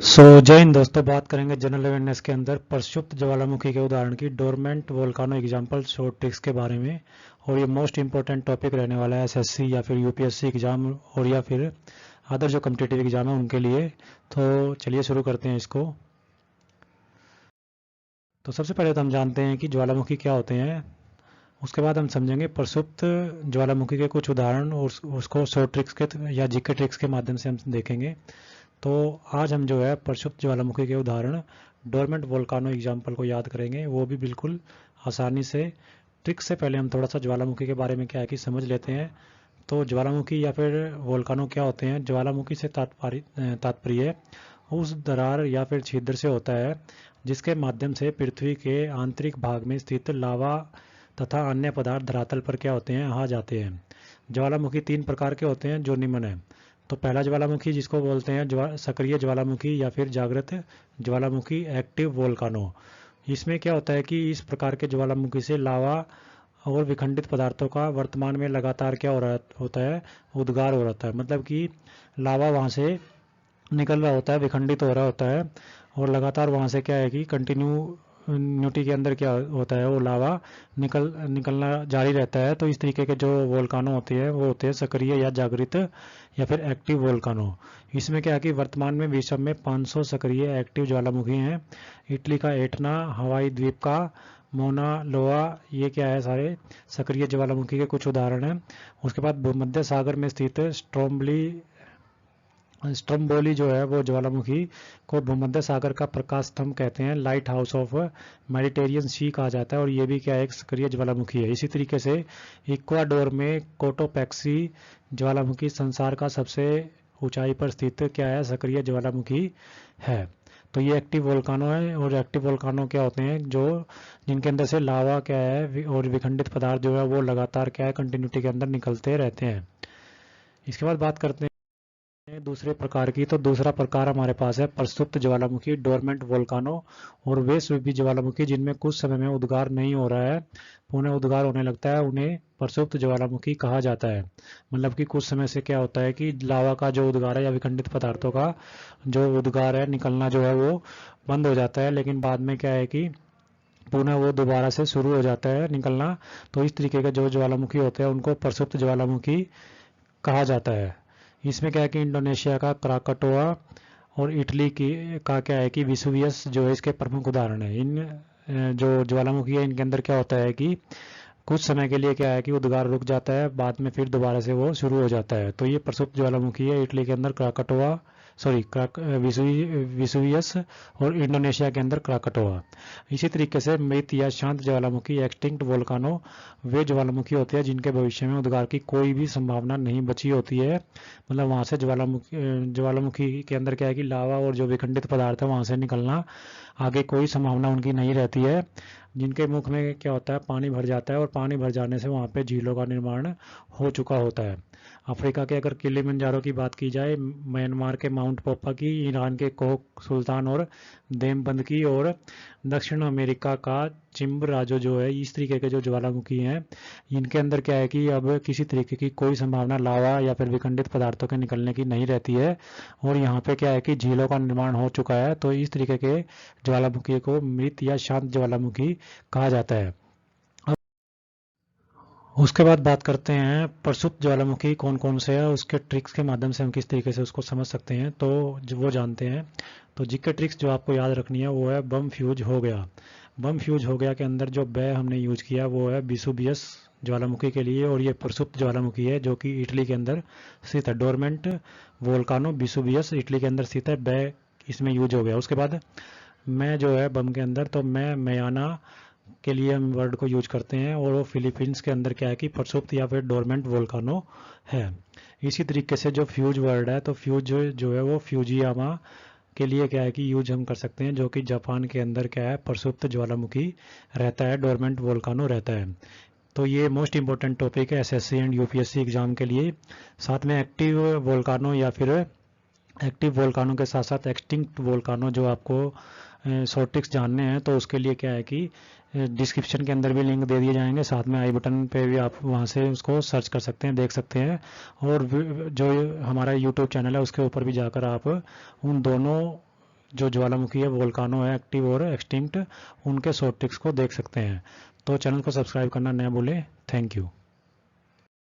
जय हिंद दोस्तों, बात करेंगे जनरल अवेयरनेस के अंदर प्रक्षुब्ध ज्वालामुखी के उदाहरण की डोरमेंट वोल्कानो एग्जांपल शॉर्ट ट्रिक्स के बारे में। और ये मोस्ट इंपॉर्टेंट टॉपिक रहने वाला है एसएससी या फिर यूपीएससी एग्जाम और या फिर अदर जो कम्पिटिटिव एग्जाम है उनके लिए। तो चलिए शुरू करते हैं इसको। तो सबसे पहले तो हम जानते हैं कि ज्वालामुखी क्या होते हैं। उसके बाद हम समझेंगे प्रक्षुब्ध ज्वालामुखी के कुछ उदाहरण और उसको शॉर्ट ट्रिक्स के या जीके ट्रिक्स के माध्यम से हम देखेंगे। तो आज हम जो है प्रक्षुब्ध ज्वालामुखी के उदाहरण डोरमेंट वोल्कानो एग्जाम्पल को याद करेंगे, वो भी बिल्कुल आसानी से। ट्रिक से पहले हम थोड़ा सा ज्वालामुखी के बारे में क्या है कि समझ लेते हैं। तो ज्वालामुखी या फिर वोल्कानो क्या होते हैं। ज्वालामुखी से तात्पर्य उस दरार या फिर छिद्र से होता है जिसके माध्यम से पृथ्वी के आंतरिक भाग में स्थित लावा तथा अन्य पदार्थ धरातल पर क्या होते हैं, आ जाते हैं। ज्वालामुखी तीन प्रकार के होते हैं जो निम्न है। तो पहला ज्वालामुखी जिसको बोलते हैं सक्रिय ज्वालामुखी या फिर जागृत ज्वालामुखी, एक्टिव वोल्कानो। इसमें क्या होता है कि इस प्रकार के ज्वालामुखी से लावा और विखंडित पदार्थों का वर्तमान में लगातार क्या हो रहा होता है, उद्गार हो रहा है। मतलब कि लावा वहाँ से निकल रहा होता है, विखंडित हो रहा होता है और लगातार वहाँ से क्या है कि कंटिन्यूटी के अंदर क्या होता है, वो लावा निकलना जारी रहता है। तो इस तरीके के जो वोल्कानो होते हैं वो होते हैं सक्रिय या जागृत या फिर एक्टिव वोल्कानो। इसमें क्या है कि वर्तमान में विश्व में 500 सक्रिय एक्टिव ज्वालामुखी हैं। इटली का एटना, हवाई द्वीप का मोना लोआ, ये क्या है, सारे सक्रिय ज्वालामुखी के कुछ उदाहरण हैं। उसके बाद भूमध्य सागर में स्थित स्ट्रम्बोली जो है वो ज्वालामुखी को भूमध्य सागर का प्रकाश स्तंभ कहते हैं। लाइट हाउस ऑफ मेडिटेरियन सी कहा जाता है और ये भी क्या है, एक सक्रिय ज्वालामुखी है। इसी तरीके से इक्वाडोर में कोटोपैक्सी ज्वालामुखी संसार का सबसे ऊंचाई पर स्थित क्या है, सक्रिय ज्वालामुखी है। तो ये एक्टिव वोल्कानो है। और एक्टिव वोल्कानो क्या होते हैं, जो जिनके अंदर से लावा क्या है और विखंडित पदार्थ जो है वो लगातार क्या है, कंटिन्यूटी के अंदर निकलते रहते हैं। इसके बाद बात करते हैं दूसरे प्रकार की। तो दूसरा प्रकार हमारे पास है प्रसुप्त ज्वालामुखी, डोरमेंट वोल्कानो। और वे सभी ज्वालामुखी जिनमें कुछ समय में उद्गार नहीं हो रहा है, पुनः उद्गार होने लगता है, उन्हें प्रसुप्त ज्वालामुखी कहा जाता है। मतलब कि कुछ समय से क्या होता है कि लावा का जो उद्गार है या विखंडित पदार्थों का जो उद्गार है, निकलना जो है वो बंद हो जाता है, लेकिन बाद में क्या है कि पुनः वो दोबारा से शुरू हो जाता है निकलना। तो इस तरीके के जो ज्वालामुखी होते हैं उनको प्रसुप्त ज्वालामुखी कहा जाता है। इसमें क्या है कि इंडोनेशिया का क्राकटोआ और इटली की का क्या है कि विसुवियस जो है इसके प्रमुख उदाहरण है। इन जो ज्वालामुखी है इनके अंदर क्या होता है कि कुछ समय के लिए क्या है कि उद्गार रुक जाता है, बाद में फिर दोबारा से वो शुरू हो जाता है। तो ये प्रसुप्त ज्वालामुखी है इटली के अंदर क्राकटोआ, सॉरी विसुवियस, और इंडोनेशिया के अंदर क्राकटोआ। इसी तरीके से मृत या शांत ज्वालामुखी, एक्सटिंक्ट वोल्कानो, वे ज्वालामुखी होते हैं जिनके भविष्य में उद्गार की कोई भी संभावना नहीं बची होती है। मतलब वहाँ से ज्वालामुखी के अंदर क्या है कि लावा और जो विखंडित पदार्थ है वहाँ से निकलना आगे कोई संभावना उनकी नहीं रहती है। जिनके मुख में क्या होता है, पानी भर जाता है और पानी भर जाने से वहाँ पे झीलों का निर्माण हो चुका होता है। अफ्रीका के अगर किलिमंजारो की बात की जाए, म्यांमार के माउंट पोपा की, ईरान के कोह सुल्तान और देमबंद की, और दक्षिण अमेरिका का चिम्बराजो जो है, इस तरीके के जो ज्वालामुखी हैं इनके अंदर क्या है कि अब किसी तरीके की कोई संभावना लावा या फिर विखंडित पदार्थों के निकलने की नहीं रहती है। और यहाँ पे क्या है कि झीलों का निर्माण हो चुका है। तो इस तरीके के ज्वालामुखी को मृत या शांत ज्वालामुखी कहा जाता है। उसके बाद बात करते हैं प्रसुप्त ज्वालामुखी कौन कौन से है, उसके ट्रिक्स के माध्यम से हम किस तरीके से उसको समझ सकते हैं, तो जो वो जानते हैं। तो जीके ट्रिक्स जो आपको याद रखनी है वो है बम फ्यूज हो गया। बम फ्यूज हो गया के अंदर जो बै हमने यूज किया वो है विसुवियस ज्वालामुखी के लिए, और ये प्रसुप्त ज्वालामुखी है जो कि इटली के अंदर स्थित है। डोरमेंट वोल्कानो विसुवियस इटली के अंदर स्थित है, बै इसमें यूज हो गया। उसके बाद मैं जो है बम के अंदर, तो मैं मयाना के लिए हम वर्ड को यूज करते हैं, और वो फिलीपींस के अंदर क्या है कि प्रसुप्त या फिर डोरमेंट वोल्कानो है। इसी तरीके से जो फ्यूज वर्ड है, तो फ्यूज जो है वो फ्यूजियामा के लिए क्या है कि यूज हम कर सकते हैं, जो कि जापान के अंदर क्या है, प्रसुप्त ज्वालामुखी रहता है, डोरमेंट वोल्कानो रहता है। तो ये मोस्ट इंपॉर्टेंट टॉपिक है एसएससी एंड यूपीएससी एग्जाम के लिए। साथ में एक्टिव वोल्कानो या फिर एक्टिव वोल्कानो के साथ साथ एक्सटिंक्ट वोल्कानो जो आपको शॉर्ट ट्रिक्स जानने हैं, तो उसके लिए क्या है कि डिस्क्रिप्शन के अंदर भी लिंक दे दिए जाएंगे, साथ में आई बटन पे भी आप वहां से उसको सर्च कर सकते हैं, देख सकते हैं। और जो हमारा यूट्यूब चैनल है उसके ऊपर भी जाकर आप उन दोनों जो ज्वालामुखी है, वोल्कानो है, एक्टिव और एक्सटिंक्ट, उनके शॉर्ट ट्रिक्स को देख सकते हैं। तो चैनल को सब्सक्राइब करना न भूलें। Thank you.